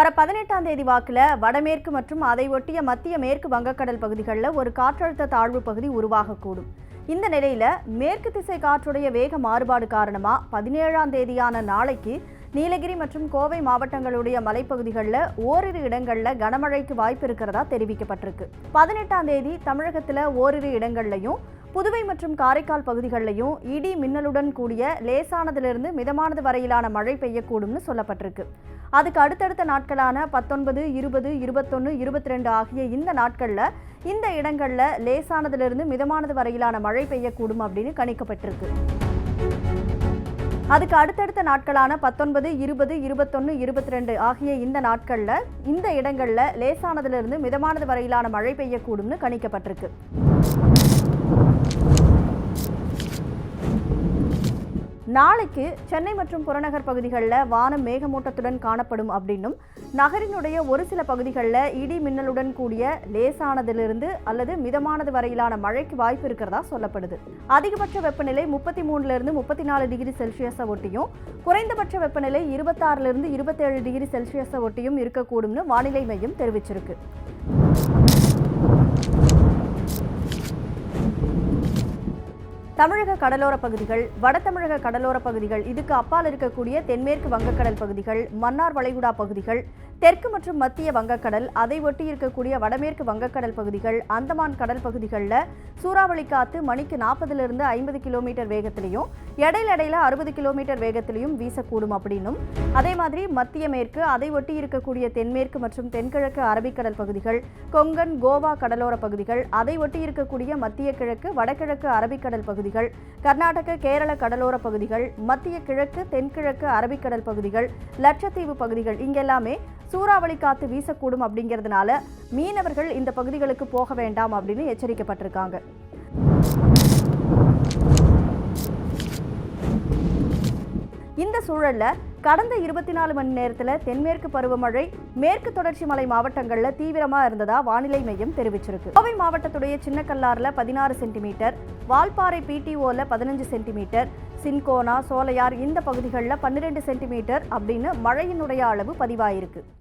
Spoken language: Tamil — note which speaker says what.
Speaker 1: வர 18ஆம் தேதி வாக்கில் வடமேற்கு மற்றும் அதை ஒட்டிய மத்திய மேற்கு வங்கக்கடல் பகுதிகளில் ஒரு காற்றழுத்த தாழ்வு பகுதி உருவாகக்கூடும். இந்த நிலையில மேற்கு திசை காற்றுடைய வேக மாறுபாடு காரணமா 17ஆம் தேதியான நாளைக்கு நீலகிரி மற்றும் கோவை மாவட்டங்களுடைய மலைப்பகுதிகளில் ஓரிரு இடங்களில் கனமழைக்கு வாய்ப்பு இருக்கிறதா தெரிவிக்கப்பட்டிருக்கு. 18ஆம் தேதி தமிழகத்தில் ஓரிரு இடங்கள்லையும் புதுவை மற்றும் காரைக்கால் பகுதிகளிலையும் இடி மின்னலுடன் கூடிய லேசானதிலிருந்து மிதமானது வரையிலான மழை பெய்யக்கூடும்னு சொல்லப்பட்டிருக்கு. அதுக்கு அடுத்தடுத்த நாட்களான 19, 20, 21, 22 ஆகிய இந்த நாட்களில் இந்த இடங்களில் லேசானதிலிருந்து மிதமானது வரையிலான மழை பெய்யக்கூடும் அப்படின்னு கணிக்கப்பட்டிருக்கு. அதுக்கு அடுத்தடுத்த நாட்களான 19, 20, 21, 22 ஆகிய இந்த நாட்களில் இந்த இடங்களில் லேசானதிலிருந்து மிதமானது வரையிலான மழை பெய்யக்கூடும்னு கணிக்கப்பட்டிருக்கு. நாளைக்கு சென்னை மற்றும் புறநகர் பகுதிகளில் வானம் மேகமூட்டத்துடன் காணப்படும் அப்படின்னும் நகரினுடைய ஒரு சில பகுதிகளில் இடி மின்னலுடன் கூடிய லேசானதிலிருந்து அல்லது மிதமானது வரையிலான மழைக்கு வாய்ப்பு இருக்கிறதா சொல்லப்படுது. அதிகபட்ச வெப்பநிலை 33 34 டிகிரி செல்சியஸை ஒட்டியும் குறைந்தபட்ச வெப்பநிலை 26 27 டிகிரி செல்சியஸை ஒட்டியும் இருக்கக்கூடும்னு வானிலை மையம் தெரிவிச்சிருக்கு. தமிழக கடலோர பகுதிகள், வட தமிழக கடலோர பகுதிகள், இதுக்கு அப்பால் இருக்கக்கூடிய தென்மேற்கு வங்கக்கடல் பகுதிகள், மன்னார் வளைகுடா பகுதிகள், தெற்கு மற்றும் மத்திய வங்கக்கடல், அதை ஒட்டி இருக்கக்கூடிய வடமேற்கு வங்கக்கடல் பகுதிகள், அந்தமான் கடல் பகுதிகளில் சூறாவளி காத்து மணிக்கு 40 50 கிலோமீட்டர் வேகத்திலையும் இடையில 60 கிலோமீட்டர் வேகத்திலையும் வீசக்கூடும் அப்படின்னும், அதே மாதிரி மத்திய மேற்கு, அதை ஒட்டி இருக்கக்கூடிய தென்மேற்கு மற்றும் தென்கிழக்கு அரபிக்கடல் பகுதிகள், கொங்கன் கோவா கடலோர பகுதிகள், அதை ஒட்டி இருக்கக்கூடிய மத்திய கிழக்கு வடகிழக்கு அரபிக்கடல் பகுதிகள், கர்நாடக கேரள கடலோர பகுதிகள், மத்திய கிழக்கு தென்கிழக்கு அரபிக்கடல் பகுதிகள், லட்சத்தீவு பகுதிகள் இங்கெல்லாமே சூறாவளி காத்து வீசக்கூடும் அப்படிங்கிறதுனால மீனவர்கள் இந்த பகுதிகளுக்கு போக வேண்டாம் அப்படின்னு எச்சரிக்கப்பட்டிருக்காங்க. இந்த சூழல்ல கடந்த 24 மணி நேரத்தில் தென்மேற்கு பருவமழை மேற்கு தொடர்ச்சி மலை மாவட்டங்களில் தீவிரமாக இருந்ததா வானிலை மையம் தெரிவிச்சிருக்கு. கோவை மாவட்டத்துடைய சின்னக்கல்லாரில் 16 சென்டிமீட்டர், வால்பாறை PTOல 15 சென்டிமீட்டர், சின்கோனா, சோலையார் இந்த பகுதிகளில் 12 சென்டிமீட்டர் அப்படின்னு மழையினுடைய அளவு பதிவாயிருக்கு.